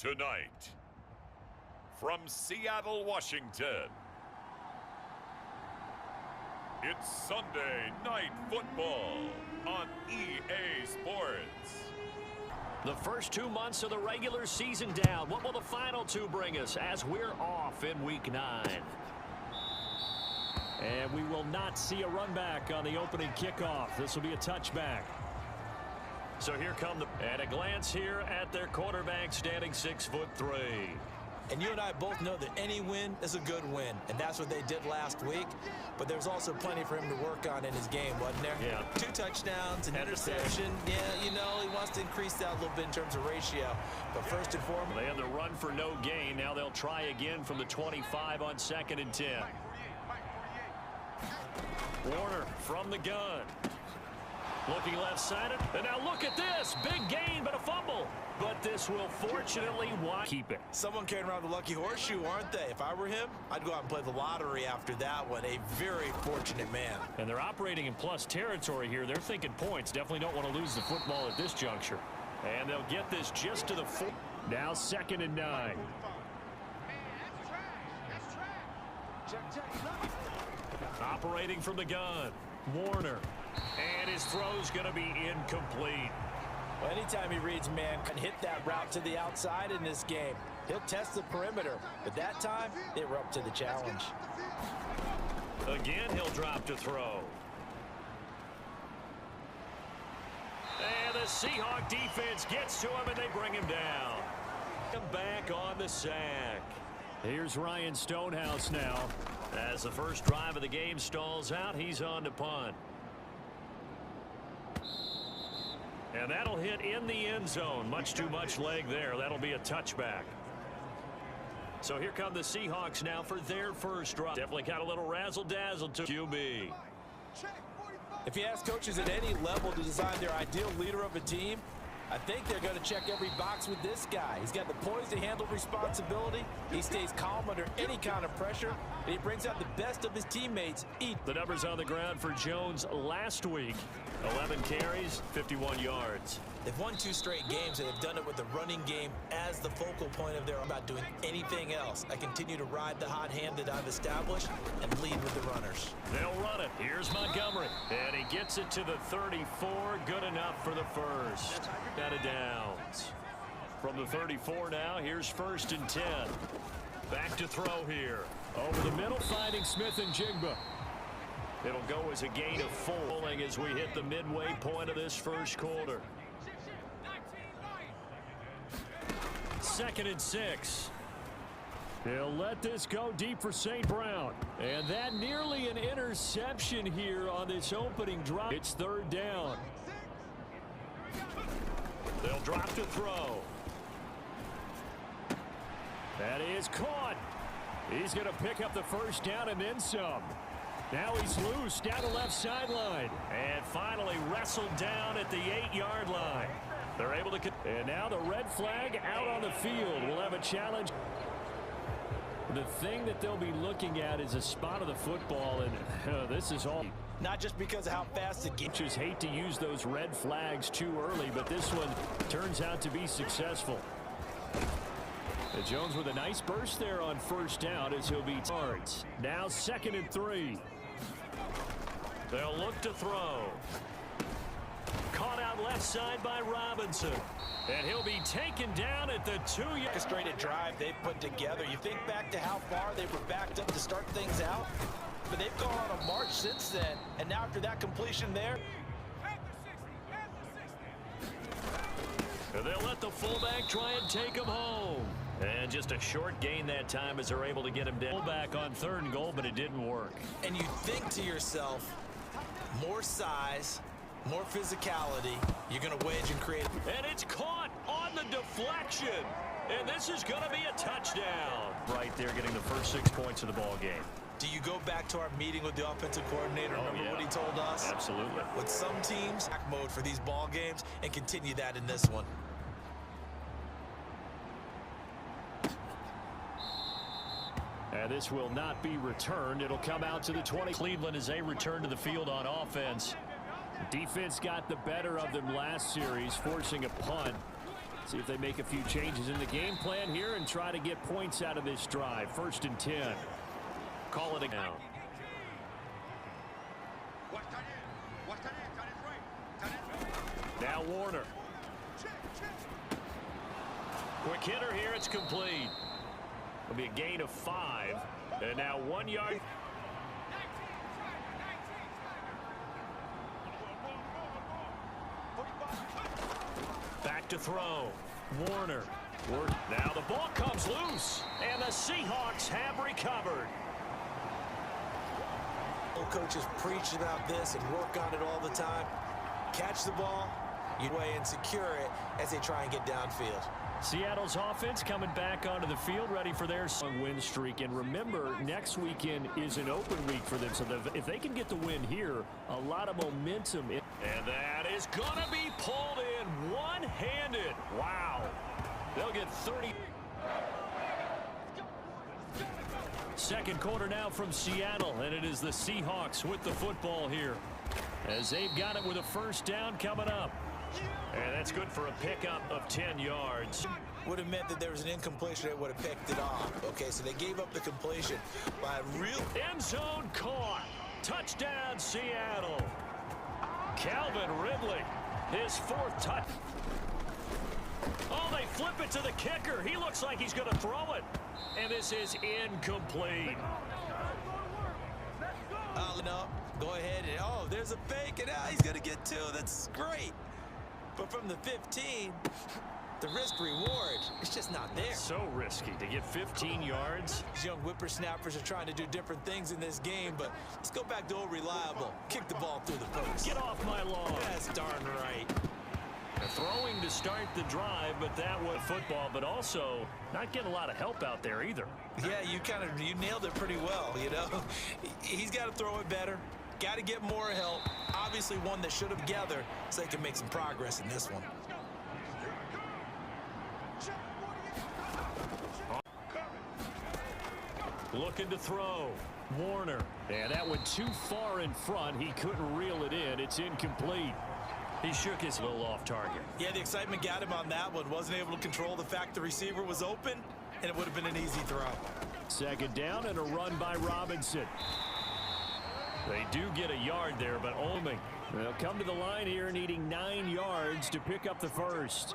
Tonight, from Seattle, Washington, it's Sunday Night Football on EA Sports. The first 2 months of the regular season down. What will the final two bring us as we're off in Week 9? And we will not see a run back on the opening kickoff. This will be a touchback. So here come at a glance here at their quarterback, standing 6'3". And you and I both know that any win is a good win, and that's what they did last week. But there's also plenty for him to work on in his game, wasn't there? Yeah. 2 touchdowns, an interception. Yeah, you know, he wants to increase that a little bit in terms of ratio. But first and foremost, they had the run for no gain. Now they'll try again from the 25 on 2nd and 10. Warner from the gun. Looking left-sided. And now look at this. Big gain, but a fumble. But this will fortunately keep it. Someone carrying around the lucky horseshoe, aren't they? If I were him, I'd go out and play the lottery after that one. A very fortunate man. And they're operating in plus territory here. They're thinking points. Definitely don't want to lose the football at this juncture. And they'll get this just to the 4. Now 2nd and 9. Operating from the gun. Warner. And his throw's going to be incomplete. Well, anytime he reads man can hit that route to the outside in this game, he'll test the perimeter. But that time, they were up to the challenge. Again, he'll drop to throw. And the Seahawk defense gets to him, and they bring him down. Back on the sack. Here's Ryan Stonehouse now. As the first drive of the game stalls out, he's on to punt. And that'll hit in the end zone. Much too much leg there. That'll be a touchback. So here come the Seahawks now for their first drive. Definitely got a little razzle-dazzle to QB. If you ask coaches at any level to design their ideal leader of a team, I think they're going to check every box with this guy. He's got the poise to handle responsibility. He stays calm under any kind of pressure, and he brings out the best of his teammates. The numbers on the ground for Jones last week. 11 carries, 51 yards. They've won 2 straight games, and they've done it with the running game as the focal point of their about doing anything else. I continue to ride the hot hand that I've established and lead with the runners. They'll run it. Here's Montgomery. And he gets it to the 34. Good enough for the first. Out of downs. From the 34 now, here's 1st and 10. Back to throw here. Over the middle, finding Smith and Jigba. It'll go as a gain of 4 as we hit the midway point of this first quarter. 2nd and 6. He'll let this go deep for St. Brown. And that nearly an interception here on this opening drive. It's 3rd down. They'll drop to throw. That is caught. He's going to pick up the first down and then some. Now he's loose down the left sideline. And finally wrestled down at the 8-yard line. They're able to... And now the red flag out on the field. We'll have a challenge. The thing that they'll be looking at is a spot of the football, and this is all... Not just because of how fast the game... Just hate to use those red flags too early, but this one turns out to be successful. Jones with a nice burst there on 1st down as he'll be yards. Now 2nd and 3. They'll look to throw. Caught out left side by Robinson. And he'll be taken down at the 2-yard. Orchestrated drive they've put together. You think back to how far they were backed up to start things out. But they've gone on a march since then. And now after that completion there. And they'll let the fullback try and take him home. And just a short gain that time as they're able to get him down. Fullback on 3rd and goal, but it didn't work. And you think to yourself, more size, more physicality, you're going to wedge and create. And it's caught on the deflection. And this is going to be a touchdown. Right there, getting the first 6 points of the ball game. Do you go back to our meeting with the offensive coordinator? Remember what he told us? Absolutely. With some teams, back mode for these ball games, and continue that in this one. And this will not be returned. It'll come out to the 20. Cleveland as they return to the field on offense. Defense got the better of them last series, forcing a punt. See if they make a few changes in the game plan here and try to get points out of this drive. 1st and 10. Call it a down. Now Warner. Quick hitter here. It's complete. It'll be a gain of 5. And now 1 yard. Back to throw. Warner. Now the ball comes loose. And the Seahawks have recovered. Coaches preach about this and work on it all the time. Catch the ball, you weigh and secure it as they try and get downfield. Seattle's offense coming back onto the field, ready for their win streak. And remember, next weekend is an open week for them. So if they can get the win here, a lot of momentum. And that is going to be pulled in one-handed. Wow. They'll get 30. Second quarter now from Seattle, and it is the Seahawks with the football here as they've got it with a 1st down coming up. And that's good for a pickup of 10 yards. Would have meant that there was an incompletion that would have picked it off. Okay, so they gave up the completion by a real end zone caught. Touchdown, Seattle. Calvin Ridley, his 4th touch. Oh, they flip it to the kicker. He looks like he's going to throw it. And this is incomplete. No, go ahead. And, oh, there's a fake, and he's going to get 2. That's great. But from the 15, the risk-reward, it's just not there. So risky to get 15 yards. These young whippersnappers are trying to do different things in this game, but let's go back to old reliable. Kick the ball through the post. Get off my lawn. That's darn right. Throwing to start the drive, but that was football, but also not getting a lot of help out there either. Yeah, you nailed it pretty well, you know. He's got to throw it better. Got to get more help. Obviously one that should have gathered so they can make some progress in this one. Looking to throw. Warner. And that went too far in front. He couldn't reel it in. It's incomplete. He shook his little off target. Yeah, the excitement got him on that one. Wasn't able to control the fact the receiver was open, and it would have been an easy throw. 2nd down and a run by Robinson. They do get a yard there, but only. They'll come to the line here needing 9 yards to pick up the 1st.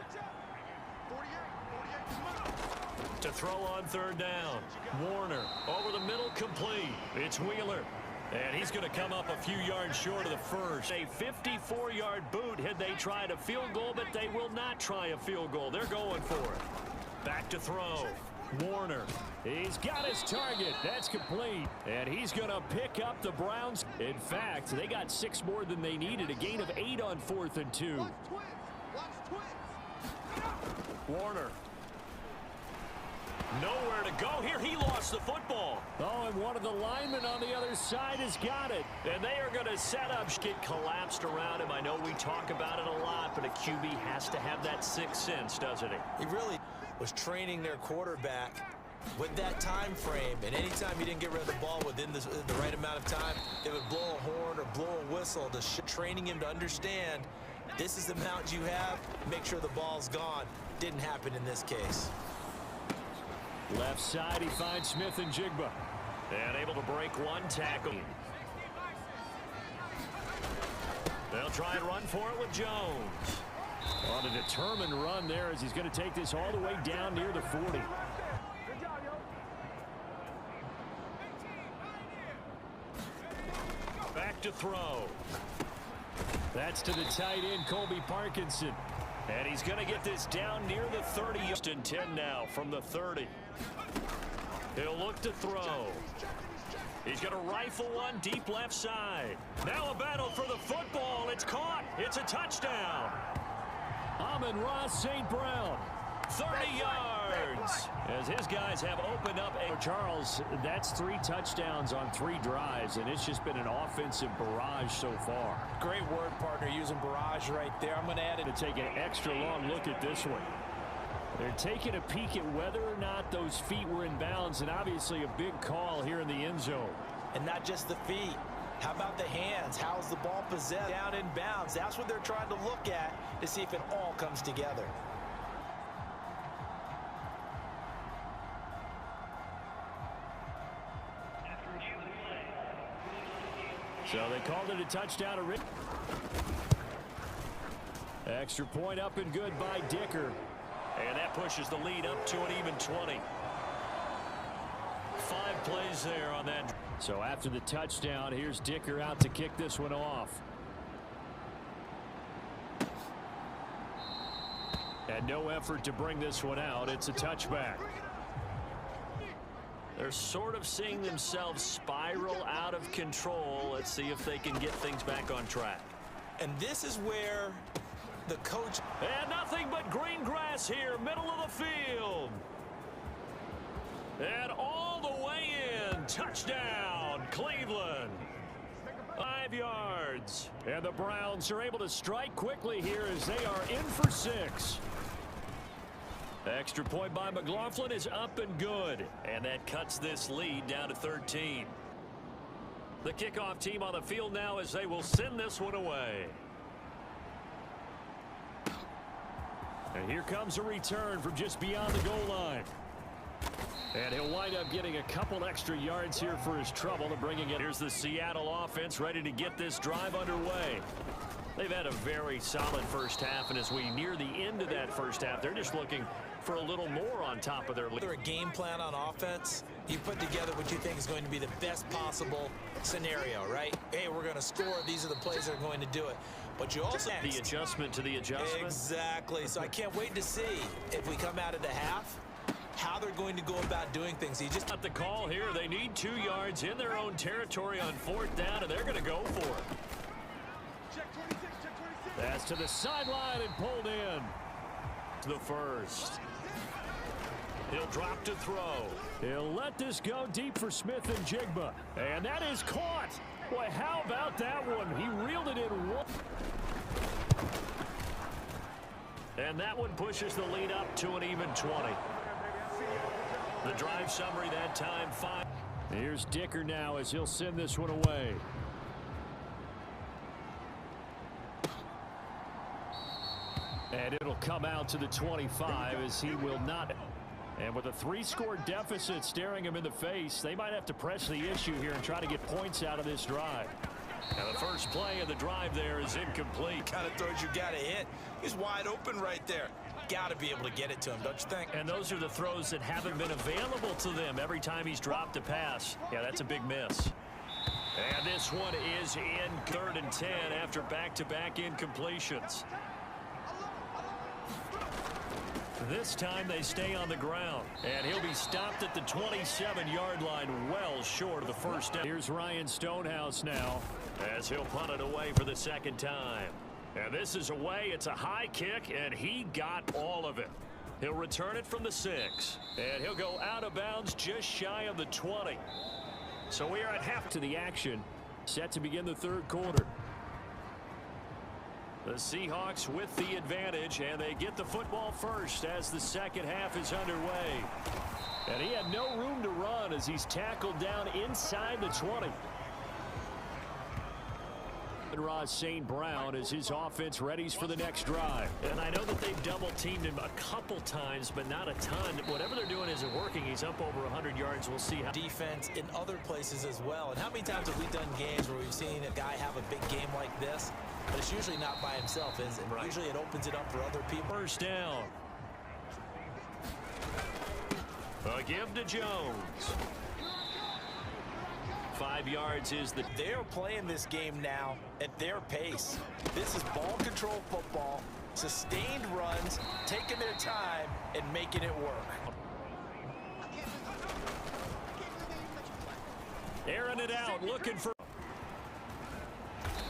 To throw on 3rd down. Warner over the middle, complete. It's Wheeler. And he's going to come up a few yards short of the 1st. A 54-yard boot had they tried a field goal, but they will not try a field goal. They're going for it. Back to throw. Warner. He's got his target. That's complete. And he's going to pick up the Browns. In fact, they got 6 more than they needed. A gain of 8 on 4th and 2. Warner. Nowhere to go here. He lost the football. Oh, and one of the linemen on the other side has got it. And they are going to set up. Get collapsed around him. I know we talk about it a lot, but a QB has to have that 6th sense, doesn't he? He really was training their quarterback with that time frame. And anytime he didn't get rid of the ball within the right amount of time, they would blow a horn or blow a whistle to training him to understand this is the amount you have. Make sure the ball's gone. Didn't happen in this case. Left side, he finds Smith and Jigba. And able to break 1 tackle. They'll try and run for it with Jones. On a determined run there as he's going to take this all the way down near the 40. Back to throw. That's to the tight end, Colby Parkinson. And he's going to get this down near the 30. Houston 10 now from the 30. He'll look to throw. He's going to rifle one deep left side. Now a battle for the football. It's caught. It's a touchdown. Amon-Ra St. Brown. 30 yards. As his guys have opened up. Charles, that's 3 touchdowns on 3 drives, and it's just been an offensive barrage so far. Great word, partner, using barrage right there. I'm going to add it. To take an extra long look at this one. They're taking a peek at whether or not those feet were in bounds, and obviously a big call here in the end zone. And not just the feet. How about the hands? How's the ball possessed down in bounds? That's what they're trying to look at to see if it all comes together. So they called it a touchdown. Extra point up and good by Dicker. And that pushes the lead up to an even 20. 5 plays there on that. So after the touchdown, here's Dicker out to kick this one off. And no effort to bring this one out. It's a touchback. They're sort of seeing themselves spiral out of control. Let's see if they can get things back on track. And this is where the coach... And nothing but green grass here, middle of the field. And all the way in. Touchdown, Cleveland. 5 yards. And the Browns are able to strike quickly here as they are in for 6. Extra point by McLaughlin is up and good. And that cuts this lead down to 13. The kickoff team on the field now as they will send this one away. And here comes a return from just beyond the goal line. And he'll wind up getting a couple extra yards here for his trouble to bring it in. Here's the Seattle offense ready to get this drive underway. They've had a very solid first half, and as we near the end of that first half, they're just looking for a little more on top of their lead. A game plan on offense, you put together what you think is going to be the best possible scenario, right? Hey, we're going to score. These are the plays that are going to do it. But you also the adjustment to the adjustment. Exactly. So I can't wait to see if we come out of the half, how they're going to go about doing things. You just got the call here. They need 2 yards in their own territory on 4th down, and they're going to go for it. That's to the sideline and pulled in. To the first. He'll drop to throw. He'll let this go deep for Smith and Jigba. And that is caught. Boy, how about that one? He reeled it in one. And that one pushes the lead up to an even 20. The drive summary that time, 5. Here's Dicker now as he'll send this one away. And it'll come out to the 25 as he will not. And with a 3-score deficit staring him in the face, they might have to press the issue here and try to get points out of this drive. And the first play of the drive there is incomplete. Kind of throws you got to hit. He's wide open right there. Got to be able to get it to him, don't you think? And those are the throws that haven't been available to them every time he's dropped a pass. Yeah, that's a big miss. And this one is in 3rd and 10 after back-to-back incompletions. This time they stay on the ground. And he'll be stopped at the 27-yard line, well short of the first down. Here's Ryan Stonehouse now as he'll punt it away for the 2nd time. And this is away. It's a high kick, and he got all of it. He'll return it from the 6. And he'll go out of bounds just shy of the 20. So we are at half to the action, set to begin the 3rd quarter. The Seahawks with the advantage, and they get the football first as the 2nd half is underway. And he had no room to run as he's tackled down inside the 20. And Ross St. Brown as his offense readies for the next drive. And I know that they've double-teamed him a couple times, but not a ton. Whatever they're doing isn't working. He's up over 100 yards. We'll see how. Defense in other places as well. And how many times have we done games where we've seen a guy have a big game like this? But it's usually not by himself, is it? Right. Usually it opens it up for other people. First down. A give to Jones. 5 yards is the. They're playing this game now at their pace. This is ball control football, sustained runs, taking their time and making it work. Airing it out, looking for.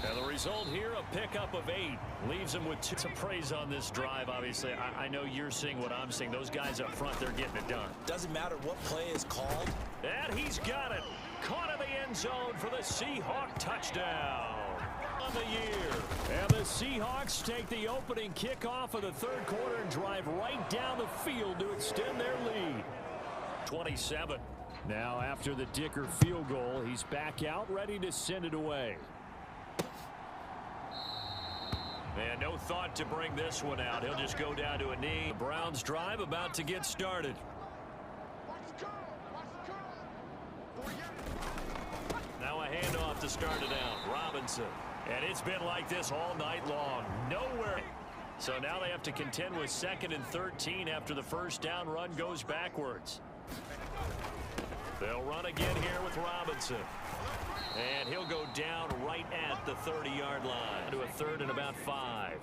And the result here, a pickup of 8. Leaves him with 2. Some praise on this drive, obviously. I know you're seeing what I'm seeing. Those guys up front, they're getting it done. Doesn't matter what play is called. And he's got it. Caught in the end zone for the Seahawk touchdown on the year. And the Seahawks take the opening kickoff of the 3rd quarter and drive right down the field to extend their lead. 27. Now after the Dicker field goal, he's back out ready to send it away. And no thought to bring this one out. He'll just go down to a knee. The Browns drive about to get started. Now a handoff to start it out. Robinson. And it's been like this all night long. Nowhere. So now they have to contend with 2nd and 13 after the first down run goes backwards. They'll run again here with Robinson. And he'll go down right at the 30-yard line to a 3rd and about 5.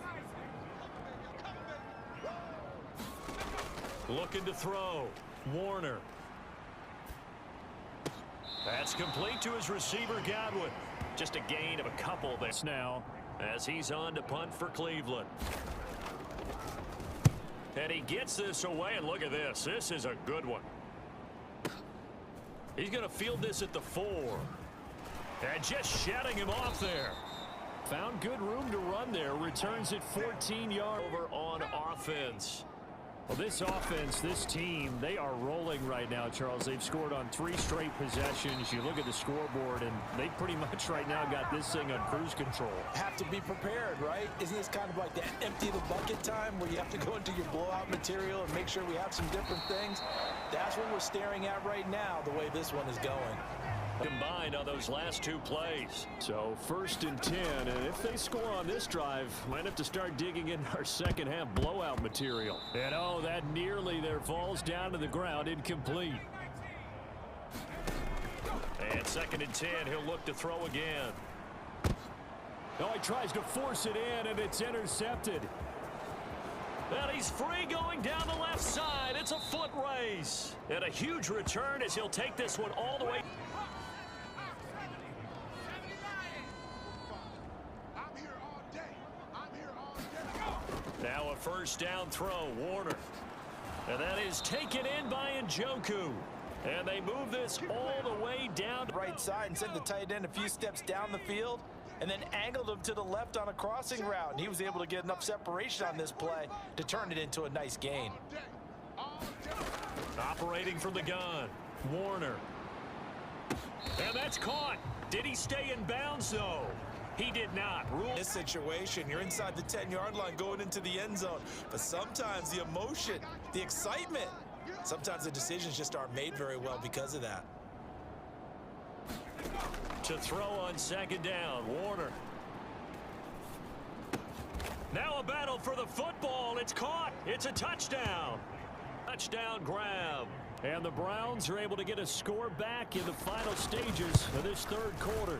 Looking to throw. Warner. That's complete to his receiver, Godwin. Just a gain of a couple there now as he's on to punt for Cleveland. And he gets this away, and look at this. This is a good one. He's going to field this at the 4. And just shutting him off there. Found good room to run there. Returns it 14 yards over on offense. Well, this offense, this team, they are rolling right now, Charles. They've scored on 3 straight possessions. You look at the scoreboard, and they pretty much right now got this thing on cruise control. Have to be prepared, right? Isn't this kind of like that empty the bucket time where you have to go into your blowout material and make sure we have some different things? That's what we're staring at right now, the way this one is going. Combined on those last 2 plays. So 1st and 10, and if they score on this drive, might have to start digging in our second half blowout material. And oh, that nearly there falls down to the ground, incomplete. And 2nd and 10, he'll look to throw again. Oh, he tries to force it in, and it's intercepted. And he's free going down the left side. It's a foot race. And a huge return as he'll take this one all the way. Now a first down throw, Warner. And that is taken in by Njoku. And they move this all the way down. Right side and sent the tight end a few steps down the field and then angled him to the left on a crossing route. And he was able to get enough separation on this play to turn it into a nice gain. Operating from the gun, Warner. And that's caught. Did he stay in bounds, though? He did not. In this situation, you're inside the 10-yard line going into the end zone. But sometimes the emotion, the excitement, sometimes the decisions just aren't made very well because of that. To throw on 2nd down, Warner. Now a battle for the football. It's caught. It's a touchdown. Touchdown grab. And the Browns are able to get a score back in the final stages of this 3rd quarter.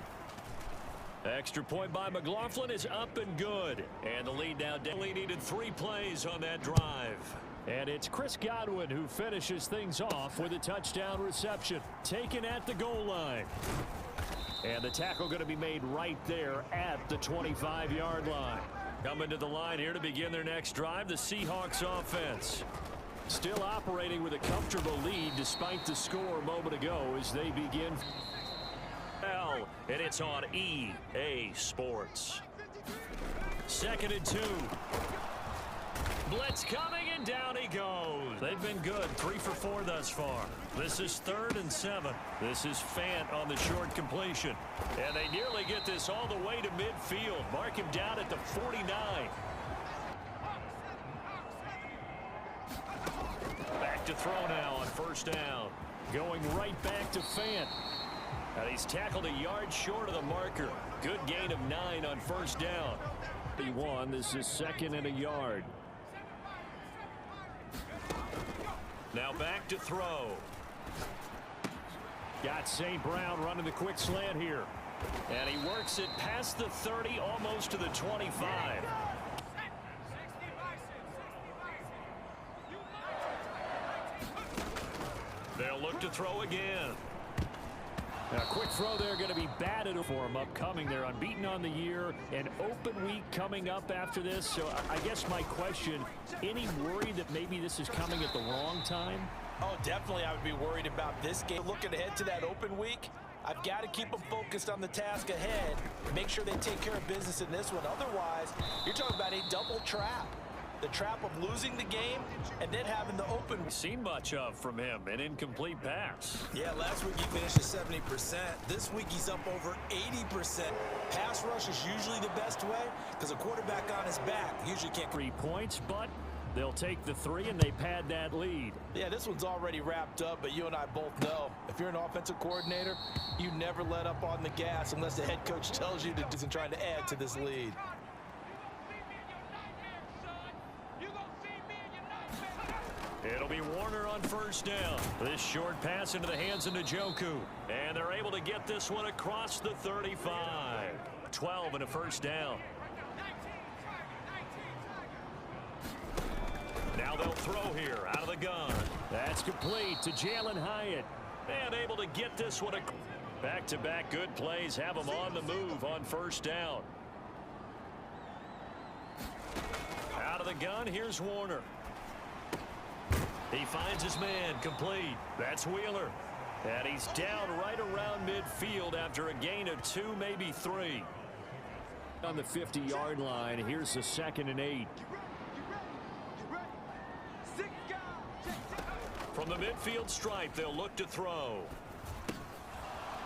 Extra point by McLaughlin is up and good. And the lead now definitely needed 3 plays on that drive. And it's Chris Godwin who finishes things off with a touchdown reception. Taken at the goal line. And the tackle going to be made right there at the 25-yard line. Coming to the line here to begin their next drive, the Seahawks offense. Still operating with a comfortable lead despite the score a moment ago as they begin. And it's on EA Sports. 2nd and 2. Blitz coming, and down he goes. They've been good, 3 for 4 thus far. This is 3rd and 7. This is Fant on the short completion. And they nearly get this all the way to midfield. Mark him down at the 49. Back to throw now on 1st down. Going right back to Fant. And he's tackled a yard short of the marker. Good gain of 9 on 1st down. He won. This is 2nd and a yard. Now back to throw. Got St. Brown running the quick slant here. And he works it past the 30, almost to the 25. They'll look to throw again. A quick throw there, going to be batted for him upcoming. They're unbeaten on the year. An open week coming up after this. So I guess my question, any worry that maybe this is coming at the wrong time? Oh, definitely I would be worried about this game. Looking ahead to that open week, I've got to keep them focused on the task ahead. Make sure they take care of business in this one. Otherwise, you're talking about a double trap. The trap of losing the game and then having the open. Seen much of from him, an incomplete pass. Yeah, last week he finished at 70%. This week he's up over 80%. Pass rush is usually the best way because a quarterback on his back usually can't. 3 points, but They'll take the 3, and they pad that lead. Yeah, this one's already wrapped up, but you and I both know if you're an offensive coordinator, you never let up on the gas unless the head coach tells you to isn't trying to add to this lead. It'll be Warner on first down. This short pass into the hands of Njoku. And they're able to get this one across the 35. 12 and a first down. Now they'll throw here out of the gun. That's complete to Jalen Hyatt. And able to get this one. Back-to-back good plays have them on the move on first down. Out of the gun, here's Warner. He finds his man complete. That's Wheeler. And he's down right around midfield after a gain of 2, maybe 3. On the 50-yard line, here's the 2nd and 8. From the midfield stripe, they'll look to throw.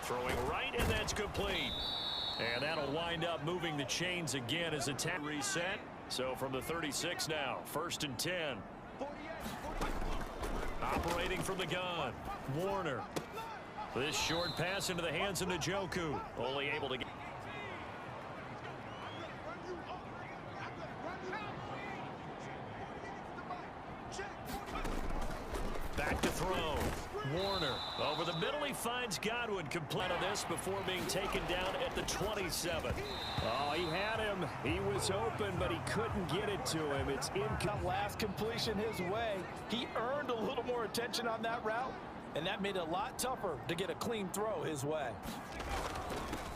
Throwing right, and that's complete. And that'll wind up moving the chains again as attack reset. So from the 36 now, 1st and 10. Operating from the gun, Warner. This short pass into the hands of Njoku. Only able to get. Back to throw. Warner over the middle. He finds Godwin complete on this before being taken down at the 27. Oh, he had him. He was open, but he couldn't get it to him. It's in. Last completion his way. He earned a little more attention on that route, and that made it a lot tougher to get a clean throw his way.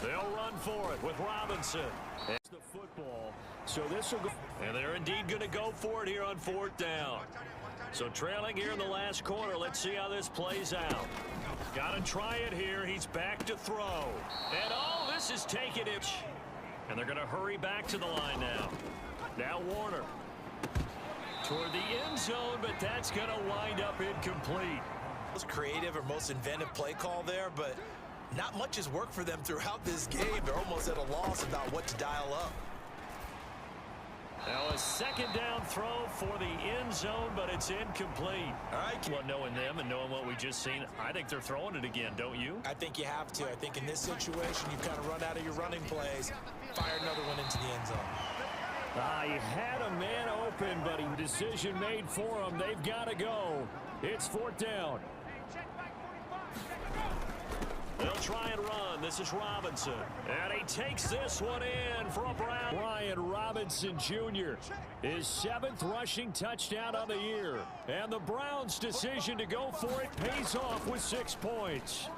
They'll run for it with Robinson. It's the football. So this will go. And they're indeed going to go for it here on 4th down. So trailing here in the last quarter. Let's see how this plays out. Got to try it here. He's back to throw. And oh, this is taking it. And they're going to hurry back to the line now. Now Warner. Toward the end zone, but that's going to wind up incomplete. Most creative or most inventive play call there, but not much has worked for them throughout this game. They're almost at a loss about what to dial up. Now a 2nd down throw for the end zone, but it's incomplete. All right. Well, knowing them and knowing what we just seen, I think they're throwing it again, don't you? I think you have to. I think in this situation, you kind of run out of your running plays, fire another one into the end zone. He had a man open, but a decision made for him. They've got to go. It's 4th down. They'll try and run. This is Robinson. And he takes this one in for a Brown. Brian Robinson Jr. His 7th rushing touchdown on the year. And the Browns' decision to go for it pays off with 6 points.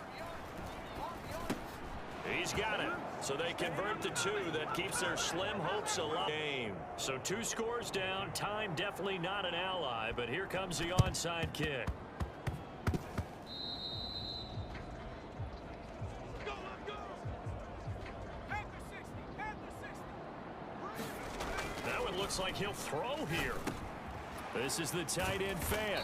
He's got it. So they convert the 2. That keeps their slim hopes alive. Game. So 2 scores down. Time definitely not an ally. But here comes the onside kick. That one looks like he'll throw here. This is the tight end fan.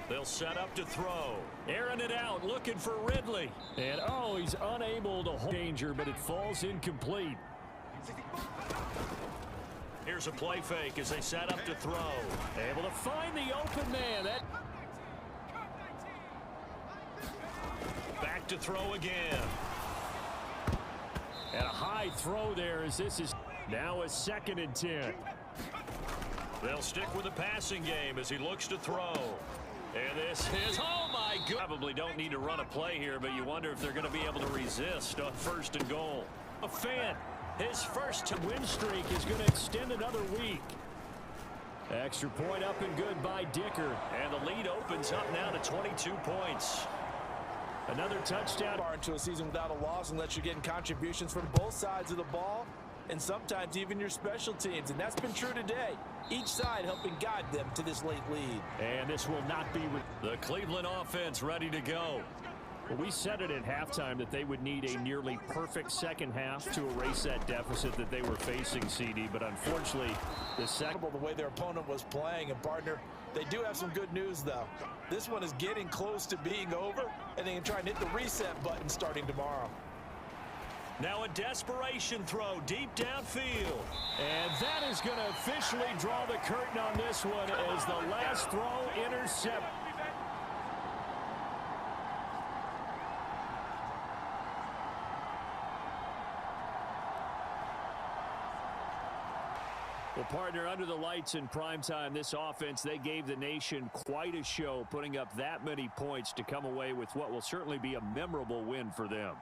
They'll set up to throw. Airing it out, looking for Ridley. And oh, he's unable to hold danger, but it falls incomplete. Here's a play fake as they set up to throw. Able to find the open man. Back to throw again. And a high throw there as this is now a 2nd and 10. They'll stick with the passing game as he looks to throw. And this is, oh my God. Probably don't need to run a play here, but you wonder if they're going to be able to resist on 1st and goal. A fan, his first win streak is going to extend another week. Extra point up and good by Dicker. And the lead opens up now to 22 points. Another touchdown. Into a season without a loss unless you're getting contributions from both sides of the ball and sometimes even your special teams. And that's been true today. Each side helping guide them to this late lead. And this will not be with the Cleveland offense ready to go. Well, we said it at halftime that they would need a nearly perfect second half to erase that deficit that they were facing, CD. But unfortunately, the way their opponent was playing. And partner, they do have some good news, though. This one is getting close to being over, and they can try and hit the reset button starting tomorrow. Now a desperation throw deep downfield. And that is going to officially draw the curtain on this one as the last throw intercepted. Well, partner, under the lights in primetime, this offense, they gave the nation quite a show, putting up that many points to come away with what will certainly be a memorable win for them.